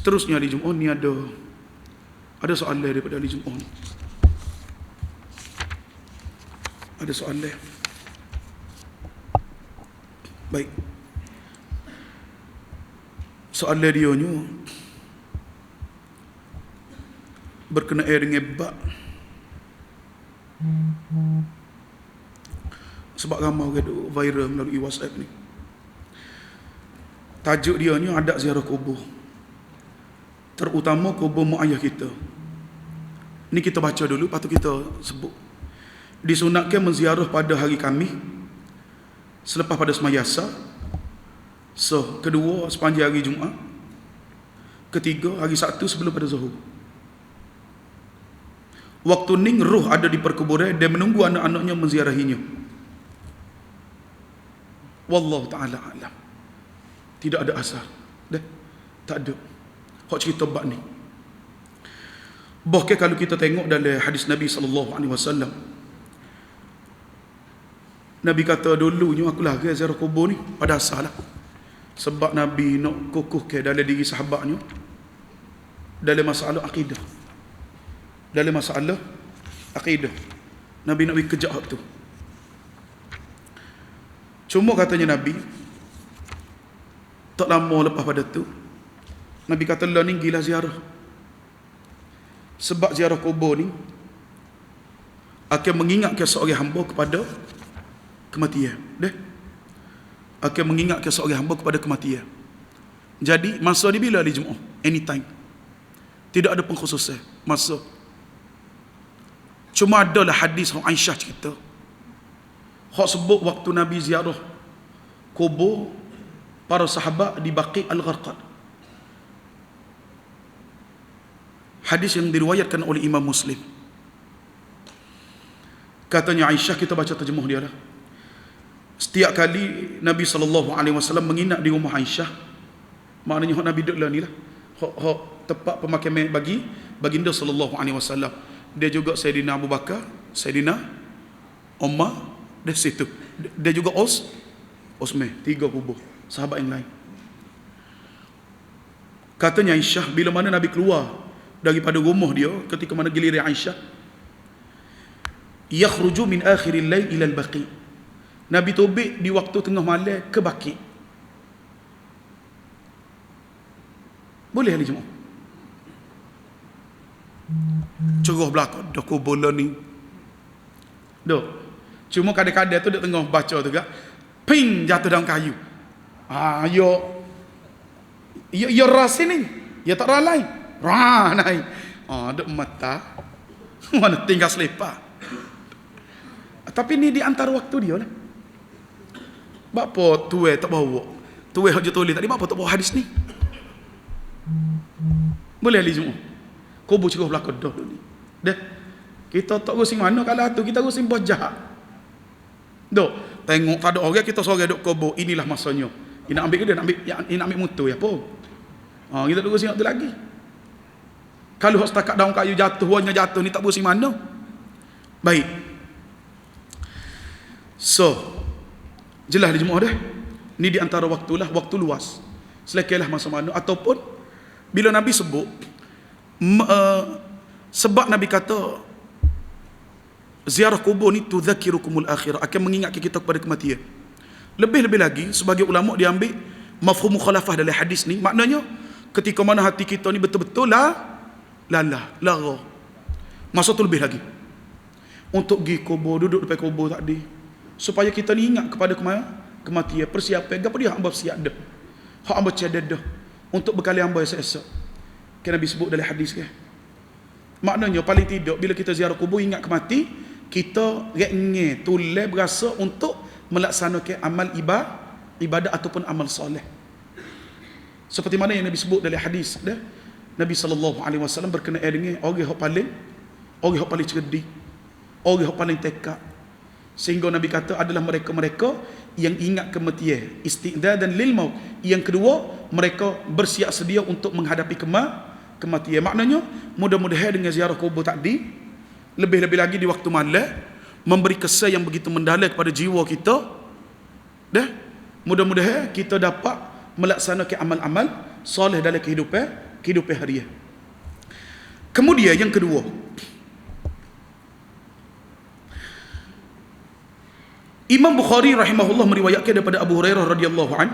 Seterusnya hari Jumaat ni ada soalan daripada hari Jumaat ni. Ada soalan. Baik. Soalan dia ni berkenaan dengan bab. Sebab ramai orang viral melalui WhatsApp ni. Tajuk dia ni adat ziarah kubur. Terutama kubur mak ayah kita. Ni kita baca dulu, lepas tu kita sebut. Disunatkan menziarah pada hari Khamis selepas pada sembahyang Asar. So, kedua sepanjang hari Jumaat. Ketiga hari Sabtu sebelum pada Zuhur. Waktu ni roh ada di perkuburan dan menunggu anak-anaknya menziarahinya. Wallahu ta'ala alam. Tidak ada asar. Dah, tak ada. Hak cerita bab ni. Bahkan kalau kita tengok dalam hadis Nabi SAW, Nabi kata dulunya aku larang ziarah kubur ni pada asar lah. Sebab Nabi nak kukuhkan dalam diri sahabatnya dalam masalah akidah. Dalam masalah akidah, Nabi nak bagi kejap tu. Cuma katanya Nabi, tak lama lepas pada tu, Nabi kata lah ni gila ziarah. Sebab ziarah kubur ni akan mengingatkan seorang hamba kepada kematian. Dah? Akan mengingatkan seorang hamba kepada kematian. Jadi masa ni bila hari Jumaat? Anytime. Tidak ada pengkhususan masa. Cuma adalah hadis Aisyah cerita. Hak sebut waktu Nabi ziarah kubur para sahabat di Baqi Al-Gharqad. Hadis yang diriwayatkan oleh Imam Muslim. Katanya Aisyah, kita baca terjemah dia lah. Setiap kali Nabi SAW menginap di rumah Aisyah, maknanya hak Nabi duduk lah ni lah. Hak tempat pemakaman bagi baginda SAW. Dia juga Sayyidina Abu Bakar, Sayyidina Umar, di situ. Dia juga Osman, 3 kubur sahabat yang lain. Katanya Aisyah, bila mana Nabi keluar daripada rumah dia, ketika mana giliran Aisyah, yakhruju min akhiril lail ila al-baqi. Nabi tobik di waktu tengah malam ke Baqi. Boleh hari Jumaat. Cerah belakang dah kubur ni. Dah. Cuma kadang-kadang tu dia tengah baca tu gak, ping jatuh dalam kayu. Yo rasa ni. Ya tak ralai. Naik. Duk mata. Mana tinggal selipar. Tapi ni di antara waktu dia lah. Bapa tuai tak bawa. Tuai hak je tulis tadi, bapa tak bawa hadis ni. Boleh hari Jumaat. Kubur cerah belakang dah ni. Dah. Kita tak rusing mana kalau tu, kita rusing buat jahat. Dok, tengok tak ada orang, kita sorang duk kubur, inilah masanya. Dia nak ambil ke dia nak ambil, nak ambil motor ya apa? Kita duk rusing tu lagi. Kalau hak setakat daun kayu jatuh, warna jatuh ni tak rusing mana. Baik. So, jelas di Jumaat dah. Ni di antara waktulah, waktu luas. Selekailah masa mana ataupun bila Nabi sebut sebab Nabi kata ziarah kubur ni tudzakirukumul akhirah, akan mengingatkan kita kepada kematian. Lebih-lebih lagi sebagai ulama dia ambil mafhum mukhalafah dalam hadis ni, maknanya ketika mana hati kita ni betul-betul lara. Masa tu lebih lagi untuk pergi kubur, duduk depan kubur tadi, supaya kita ni ingat kepada kematian, persiapan gapo dia hamba siap dah. Hak hamba cadar dah untuk bekali hamba esok-esok. Kan Nabi sebut dalam hadis kan. Maknanya paling tidak bila kita ziarah kubur ingat kemati, kita rengge tulen berasa untuk melaksanakan amal ibadah ataupun amal soleh. Seperti mana yang Nabi sebut dalam hadis dah. Nabi SAW berkenaan dengan orang yang paling cerdik, orang yang paling tekad. Sehingga Nabi kata adalah mereka-mereka yang ingat kematian, isti'dadan lil maut. Yang kedua, mereka bersiap sedia untuk menghadapi kematian. Maknanya mudah-mudahan dengan ziarah kubur tadi, lebih-lebih lagi di waktu malam, memberi kesan yang begitu mendalam kepada jiwa kita. Dah, mudah-mudahan kita dapat melaksanakan amal-amal soleh dalam kehidupan kehidupan harian. Kemudian yang kedua, Imam Bukhari rahimahullah meriwayatkan daripada Abu Hurairah radhiyallahu an,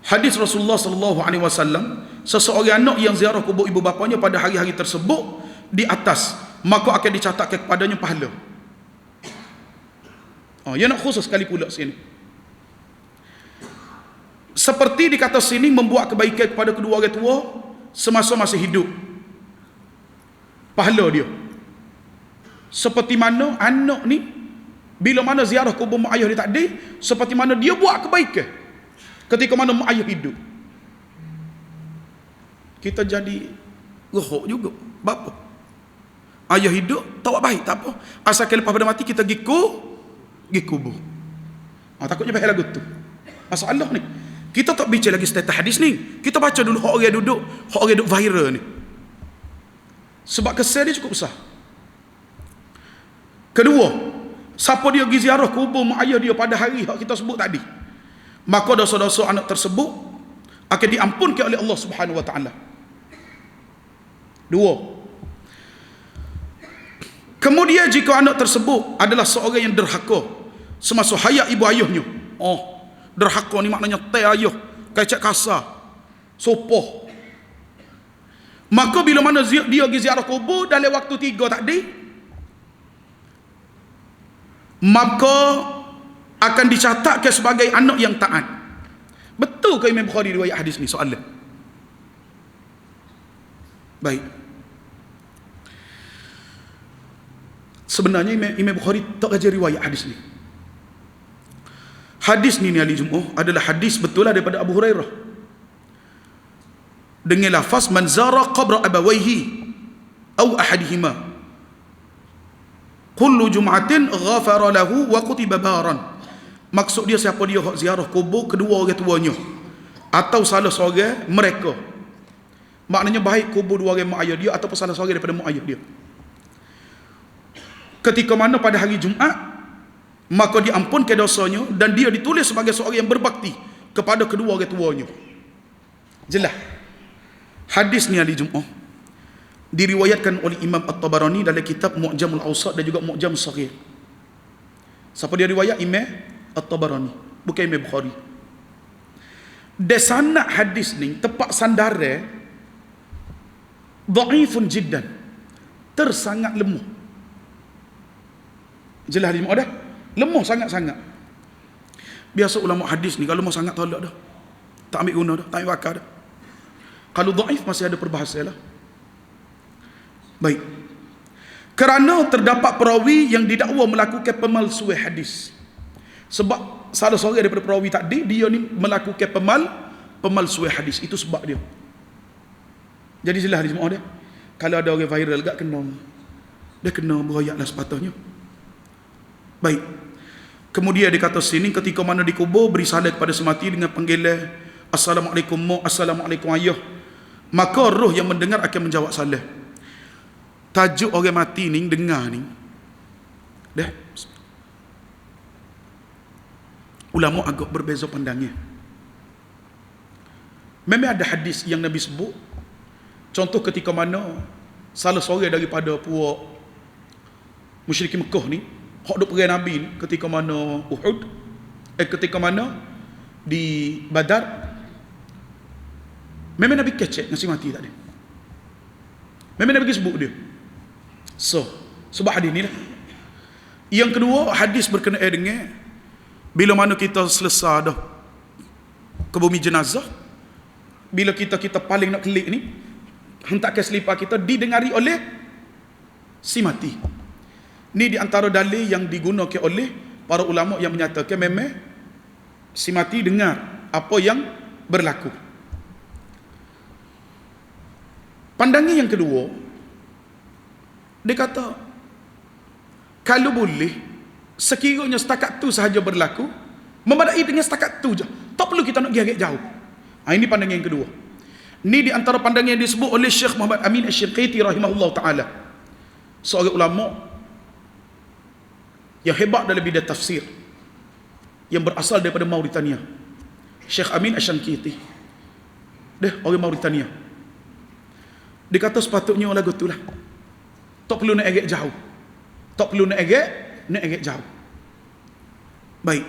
hadis Rasulullah sallallahu alaihi wasallam, seseorang anak yang ziarah kubur ibu bapanya pada hari-hari tersebut di atas, maka akan dicatatkan kepadanya pahala. Dia nak khusus sekali pula sini. Seperti dikata sini, membuat kebaikan kepada kedua orang tua semasa masih hidup, pahala dia. Seperti mana anak ni bila mana ziarah kubur mak ayah dia tak ada, seperti mana dia buat kebaikan ketika mana mak ayah hidup. Kita jadi rohok juga. Bapa ayah hidup tak buat baik, tak apa, asalkan lepas pada mati kita pergi kubur. Takutnya bahaya lagu tu. Masalah ni, kita tak bincang lagi status hadis ni, kita baca dulu hak orang duduk viral ni, sebab kesan dia cukup besar. Kedua, siapa dia pergi ziarah kubur mak ayah dia pada hari hak kita sebut tadi, maka dosa-dosa anak tersebut akan diampunkan oleh Allah Subhanahu wa taala. Dua, kemudian jika anak tersebut adalah seorang yang derhaka semasa hayat ibu ayahnya, derhaka ni maknanya teh ayah, kecek kasar, sopoh, maka bila mana dia pergi ziarah kubur dalam waktu 3 tadi, maka akan dicatatkan sebagai anak yang taat. Betul ke Imam Bukhari riwayat hadis ni? Soalan. Baik. Sebenarnya Imam Bukhari tak ajar riwayat hadis ni. Hadis ni ahli Jum'ah adalah hadis betul daripada Abu Hurairah dengan lafaz man zara qabra abawayhi aw ahadihima kullu jum'atin ghafara lahu wa kutiba baran. Maksud dia siapa dia hak ziarah kubur kedua orang tuanya atau salah seorang mereka, maknanya baik kubur dua orang mak ayah dia ataupun salah seorang daripada mak ayah dia, ketika mana pada hari Jumaat, maka diampunkan dosanya dan dia ditulis sebagai seorang yang berbakti kepada kedua orang tuanya. Jelas. Hadis ni ahli Jum'ah diriwayatkan oleh Imam At-Tabarani dalam kitab Mu'jamul Awsat dan juga Mu'jam Saghir. Siapa dia riwayat? Imam At-Tabarani, bukan Imam Bukhari. Dan sanad hadis ni tepat sandare dhaifun jiddan, tersangat lemah. Jelas ahli Jum'ah dah? Lemah sangat-sangat. Biasa ulama hadis ni kalau lemah sangat tolak dah, tak ambil guna dah, tak ambil bakar dah. Kalau dhaif masih ada perbahasan lah. Baik. Kerana terdapat perawi yang didakwa melakukan pemalsuan hadis. Sebab salah seorang daripada perawi tadi, dia ni melakukan pemalsuan hadis. Itu sebab dia. Jadi jelas semua dia. Kalau ada orang viral gak dia kena beroyak lah sepatutnya. Baik. Kemudian dia kata sini, ketika mana dikubur beri salam kepada semati dengan panggilan assalamualaikum mu, assalamualaikum ayah, maka roh yang mendengar akan menjawab salam. Tajuk orang mati ni dengar ni dah, ulama agak berbeza pandangnya. Memang ada hadis yang Nabi sebut, contoh ketika mana salah seorang daripada puak musyrikin Mekah ni hak duk perang Nabi ni, ketika mana Uhud, ketika mana di Badar, memang Nabi kecek nasi mati tak ada. Memang Nabi sebut dia. So, sebab hadis ni lah. Yang kedua, hadis berkenaan dengan bila mana kita selesai dah ke bumi jenazah, bila kita paling nak kelik ni, hentakkan selipar kita didengari oleh si mati. Ni di antara dalil yang digunakan oleh para ulama yang menyatakan memang si mati dengar apa yang berlaku. Pandangan yang kedua, dia kata kalau boleh sekiranya setakat tu sahaja berlaku, memadai dengan setakat tu je, tak perlu kita nak pergi agak jauh. Ini pandangan yang kedua. Ni di antara pandangan yang disebut oleh Syekh Muhammad Amin Asy-Syanqiti rahimahullah taala, seorang ulama yang hebat dalam bidang tafsir yang berasal daripada Mauritania. Syekh Amin Asy-Syanqiti dia orang Mauritania. Dia kata sepatutnya lagu tu lah. Tak perlu nak agak jauh. Tak perlu nak agak jauh. Baik.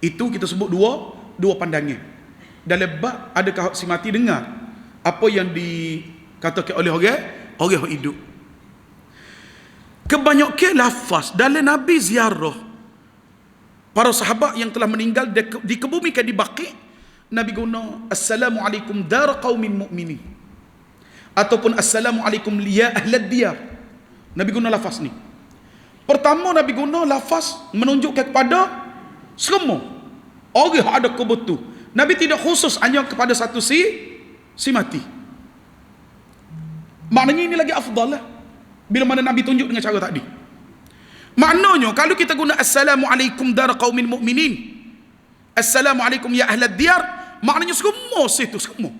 Itu kita sebut dua pandangan. Dalam bab adakah si mati dengar apa yang dikatakan oleh orang hidup. Kebanyakan lafaz dalam Nabi ziarah para sahabat yang telah meninggal dikebumikan di Baqi, Nabi guna assalamualaikum dar qaumin mu'minin ataupun assalamualaikum ya ahlad diyar. Nabi guna lafaz ni. Pertama Nabi guna lafaz menunjukkan kepada semua orang yang ada kebutuh. Nabi tidak khusus hanya kepada satu si mati. Maknanya ini lagi afdal lah bila mana Nabi tunjuk dengan cara tadi. Maknanya kalau kita guna assalamualaikum dar qaumin mu'minin, assalamualaikum ya ahlad diyar, maknanya semua situ semua.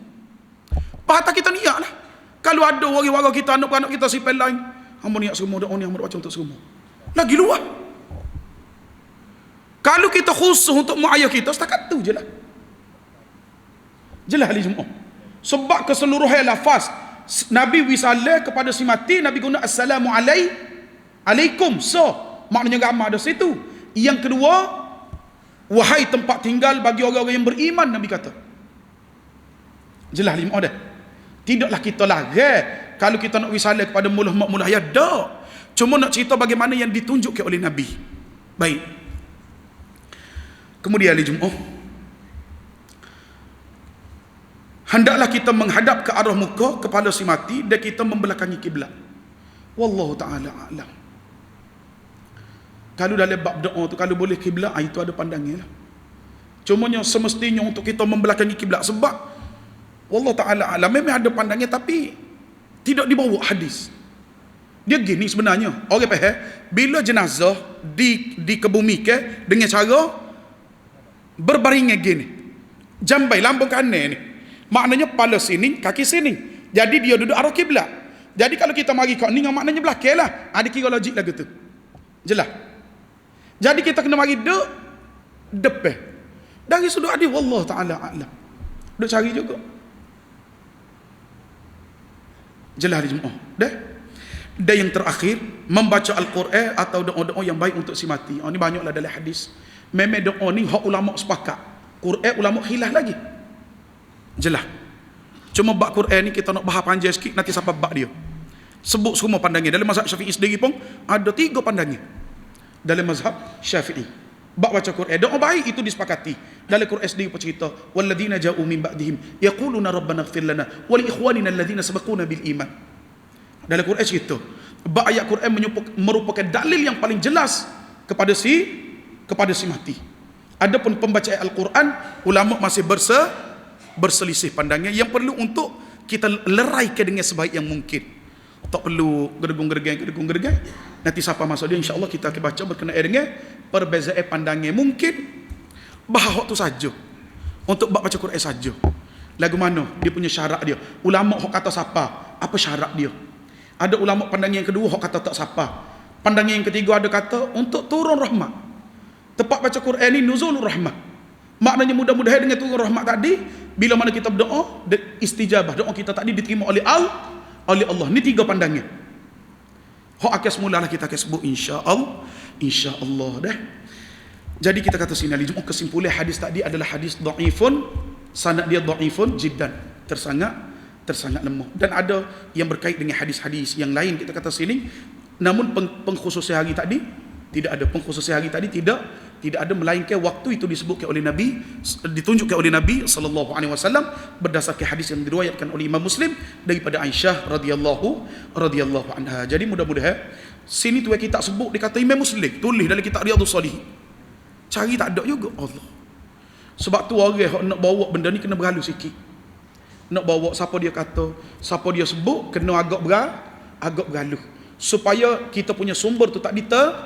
Patah kita niat lah. Kalau ada orang-orang kita, anak-anak kita sipel lain, hamba niat semua doa ni, hamba baca untuk semua. Lagi luar. Kalau kita khusus untuk mak ayah kita, setakat tu je lah. Jelas hari Jumaat. Sebab keseluruhan lafaz Nabi wisala kepada si mati, Nabi guna assalamu alaikum. So, maknanya ramai ada situ. Yang kedua, wahai tempat tinggal bagi orang-orang yang beriman, Nabi kata. Jelas hari Jumaat dah. Tidaklah kita larang kalau kita nak wisala kepada mulah-mulah ayah, dak. Cuma nak cerita bagaimana yang ditunjukkan oleh Nabi. Baik. Kemudian hari Jumaat, hendaklah kita menghadap ke arah muka kepada si mati dan kita membelakangi kiblat. Wallahu ta'ala a'lam. Kalau dalam bab doa tu, kalau boleh kiblat, itu ada pandangan lah. Cumanya semestinya untuk kita membelakangi kiblat, sebab wallahu ta'ala a'lam memang ada pandangan tapi tidak dibawa hadis. Dia gini sebenarnya, orang faham bila jenazah dikebumikan dengan cara berbaringan gini, jambai lambung kanan ni, maknanya kepala sini, kaki sini. Jadi dia duduk arah kiblat. Jadi kalau kita mari kat ni, maknanya belakang lah. Ada kira logik lagu tu. Jelas. Jadi kita kena mari duduk depan. Dari sudut adil, wallahu ta'ala a'lam. Duduk cari juga. Jelas hari Jumaat. Dah. Dan yang terakhir, membaca Al-Quran atau doa-doa yang baik untuk si mati. Ini banyaklah dalam hadis. Memang doa ni hak ulama sepakat. Quran ulama khilaf lagi. Jelas. Cuma bab Quran ni kita nak bahas panjang sikit, nanti sampai bab dia. Sebut semua pandangan. Dalam mazhab Syafi'i sendiri pun ada 3 pandangan. Dalam mazhab Syafi'i. Bab baca Quran, doa baik itu disepakati. Dalam Quran sendiri pun cerita, walladzina ja'u min ba'dihim yaquluna rabbana ighfir lana wa li ikhwanina alladzina sabaquna bil iman. Dalam Quran cerita, bab ayat Quran merupakan dalil yang paling jelas kepada si mati. Adapun pembacaan Al-Quran, ulama masih berselisih pandangan yang perlu untuk kita leraikan dengan sebaik yang mungkin. Tak perlu gergung-gergang. Nanti siapa masuk dia, insya-Allah kita akan baca berkenaan dengan perbezaan pandangan. Mungkin bahas waktu saja. Untuk baca Quran saja. Lagu mana dia punya syarat dia. Ulama hok kata siapa, apa syarat dia. Ada ulama pandangan yang kedua hok kata tak siapa. Pandangan yang ketiga ada kata untuk turun rahmat. Tepat baca Quran ni nuzulur rahmat. Maknanya mudah-mudahan dengan turun rahmat tadi, bila mana kita berdoa, istijabah doa kita tadi diterima oleh Allah. Ni 3 pandangan. Hak akan semulalah kita akan sebut insya-Allah dah. Jadi kita kata sini ali Jumaat, kesimpulan hadis tadi adalah hadis dhaifun, sanad dia dhaifun jiddan, tersangat lemah. Dan ada yang berkait dengan hadis-hadis yang lain kita kata sini, namun pengkhususan hari tadi tidak ada. Pengkhususan hari tadi tidak ada, melainkan waktu itu disebutkan oleh Nabi, ditunjukkan oleh Nabi sallallahu alaihi wasallam berdasarkan hadis yang diriwayatkan oleh Imam Muslim daripada Aisyah radhiyallahu anha. Jadi mudah-mudahan sini tu kita sebut dikata Imam Muslim tulis dalam kitab Riyadhus Shalihin. Cari tak ada juga Allah. Sebab tu orang nak bawa benda ni kena berhalus sikit. Nak bawa siapa dia kata, siapa dia sebut, kena agak berhalus supaya kita punya sumber tu tak tepat.